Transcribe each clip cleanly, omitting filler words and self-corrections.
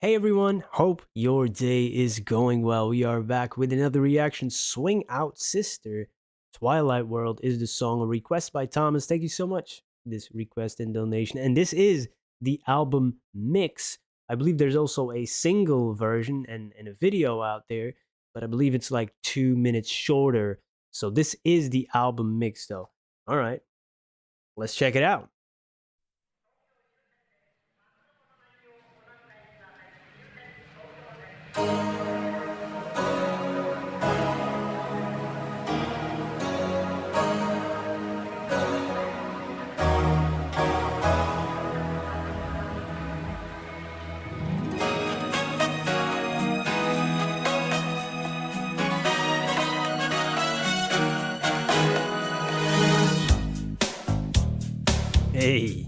Hey everyone, hope your day is going well. We are back with another reaction. Swing Out Sister, Twilight World is the song, a request by Thomas. Thank you so much for this request and donation. And this is the album mix. I believe there's also a single version and a video out there, but I believe it's like 2 minutes shorter. So this is the album mix though. All right, let's check it out. Hey.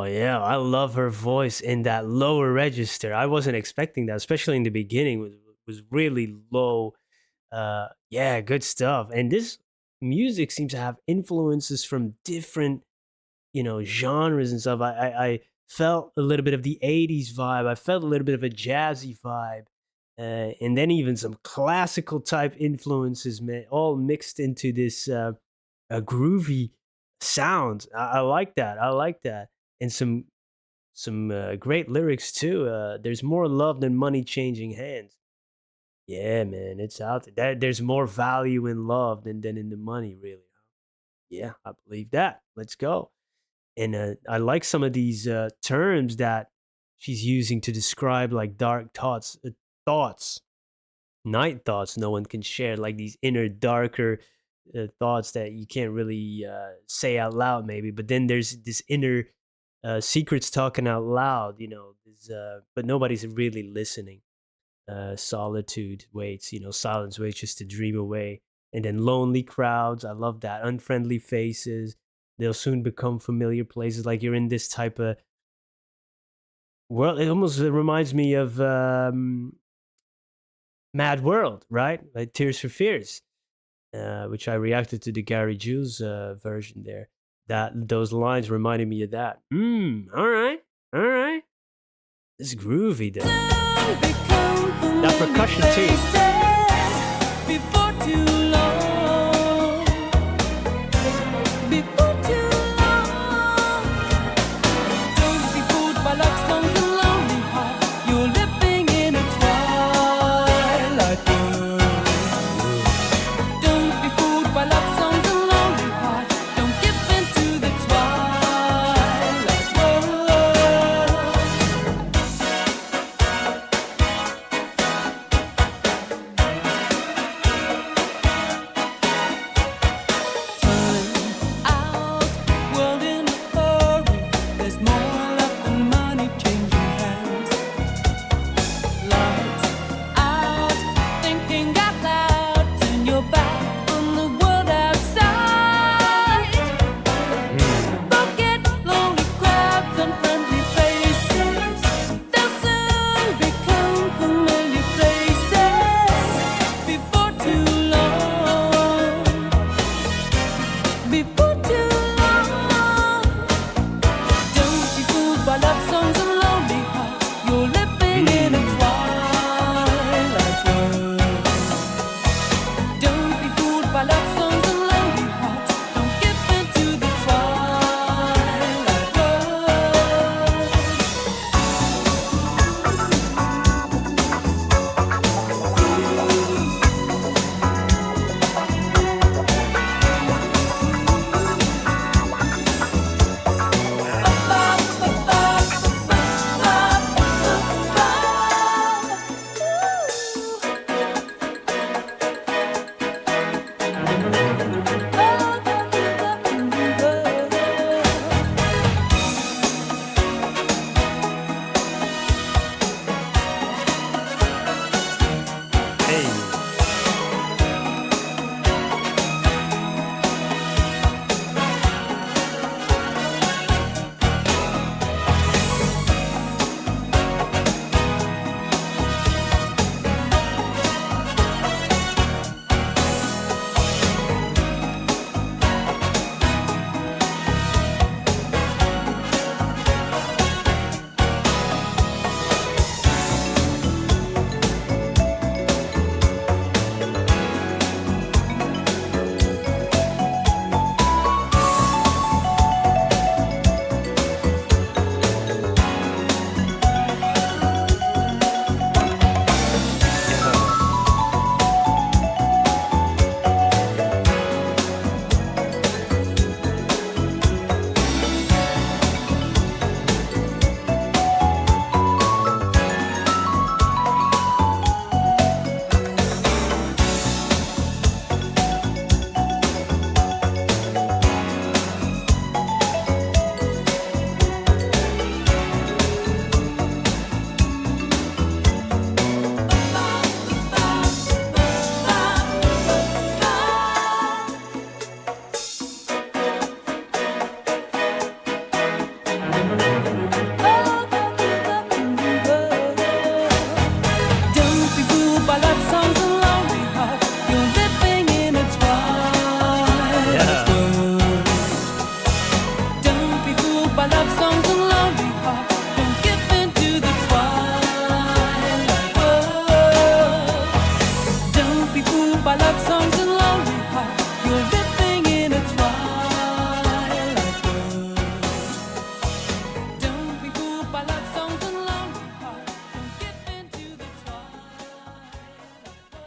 Yeah, I love her voice in that lower register. I wasn't expecting that, especially in the beginning. Was really low. Yeah, good stuff. And this music seems to have influences from different, genres and stuff. I felt a little bit of the '80s vibe. I felt a little bit of a jazzy vibe, and then even some classical type influences, man, all mixed into this a groovy sound. I like that. I like that, and some great lyrics too. There's more love than money changing hands. Yeah, man, it's out there. There's more value in love than in the money, really. Yeah, I believe that. Let's go. And I like some of these terms that she's using to describe like dark thoughts, night thoughts no one can share, like these inner darker thoughts that you can't really say out loud maybe, but then there's this inner secrets talking out loud, but nobody's really listening. Solitude waits, silence waits just to dream away. And then lonely crowds, I love that. Unfriendly faces, they'll soon become familiar places, like you're in this type of world. It almost reminds me of Mad World, right? Like Tears for Fears, which I reacted to the Gary Jules version there. That those lines reminded me of that. All right, all right. It's groovy though. That percussion too. Before too long. Before too long. Don't be fooled by love songs and lonely hearts. You're living in a twilight world. Don't be fooled by love songs and lonely hearts. Don't give in to the twilight world.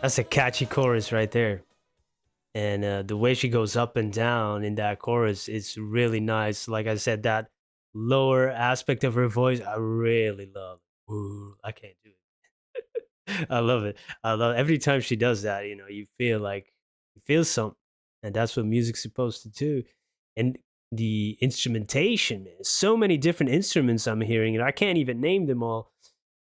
That's a catchy chorus right there. And the way she goes up and down in that chorus is really nice. Like I said, that lower aspect of her voice, I really love. Ooh, I can't do it. I love it. I love every time she does that. You know, you feel like you feel something, and that's what music's supposed to do. And the instrumentation, man, so many different instruments I'm hearing, and I can't even name them all.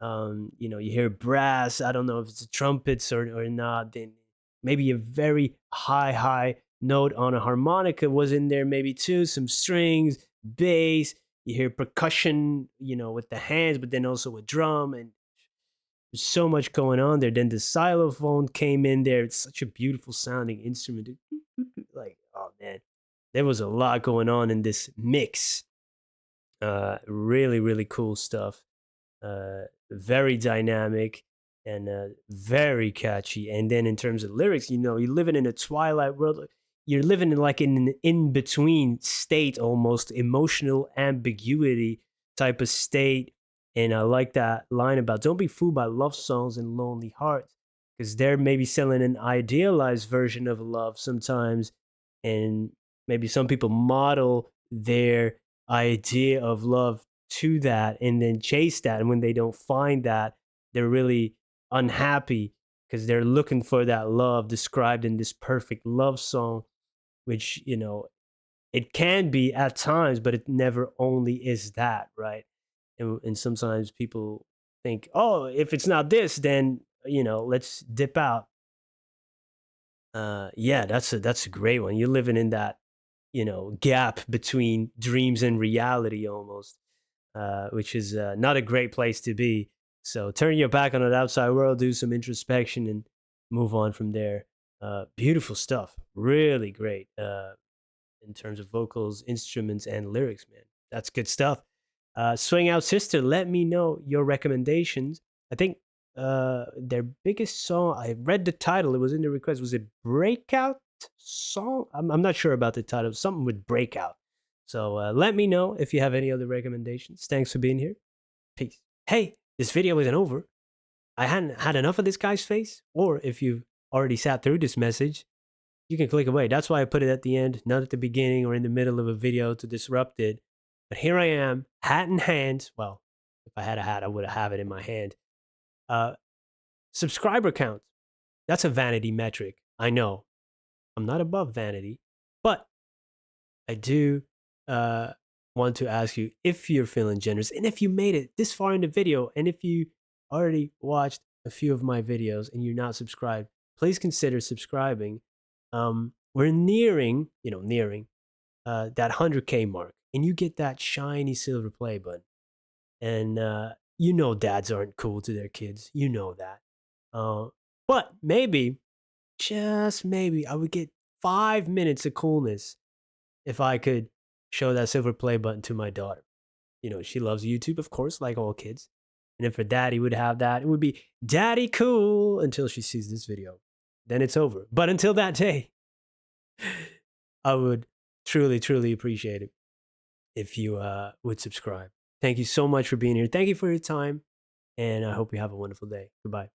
You know, you hear brass. I don't know if it's trumpets or not. Then maybe a very high note on a harmonica was in there, maybe too. Some strings, bass. You hear percussion, you know, with the hands, but then also with drum, and there's so much going on there. Then the xylophone came in there. It's such a beautiful sounding instrument. Like, oh man, there was a lot going on in this mix. Really cool stuff. Very dynamic and very catchy. And then in terms of lyrics, you know, you're living in a Twilight world. You're living in like in an in between state, almost emotional ambiguity type of state. And I like that line about don't be fooled by love songs and lonely hearts, because they're maybe selling an idealized version of love sometimes. And maybe some people model their idea of love to that and then chase that. And when they don't find that, they're really unhappy because they're looking for that love described in this perfect love song, which, you know, it can be at times, but it never only is that, right? And sometimes people think, oh, if it's not this, then, you know, let's dip out. Yeah, that's a great one. You're living in that, you know, gap between dreams and reality almost, which is not a great place to be. So turn your back on the outside world, do some introspection, and move on from there. Beautiful stuff, really great in terms of vocals, instruments, and lyrics. Man, that's good stuff. Swing Out Sister, let me know your recommendations. I think their biggest song, I read the title, it was in the request. Was it Breakout Song? I'm not sure about the title, something with Breakout. So let me know if you have any other recommendations. Thanks for being here. Peace. Hey, this video isn't over. I hadn't had enough of this guy's face, or if you've already sat through this message, you can click away. That's why I put it at the end, not at the beginning or in the middle of a video to disrupt it. But here I am, hat in hand. Well, if I had a hat, I would have it in my hand. Uh, Subscriber count. That's a vanity metric. I know. I'm not above vanity, but I do want to ask you if you're feeling generous and if you made it this far in the video and if you already watched a few of my videos and you're not subscribed, please consider subscribing. We're nearing, that 100K mark, and you get that shiny silver play button. And you know, dads aren't cool to their kids. You know that. Uh, but maybe, just maybe, I would get 5 minutes of coolness if I could show that silver play button to my daughter. You know, she loves YouTube, of course, like all kids. And if her daddy would have that, it would be daddy cool until she sees this video. Then it's over. But until that day, I would truly appreciate it if you would subscribe. Thank you so much for being here. Thank you for your time. And I hope you have a wonderful day. Goodbye.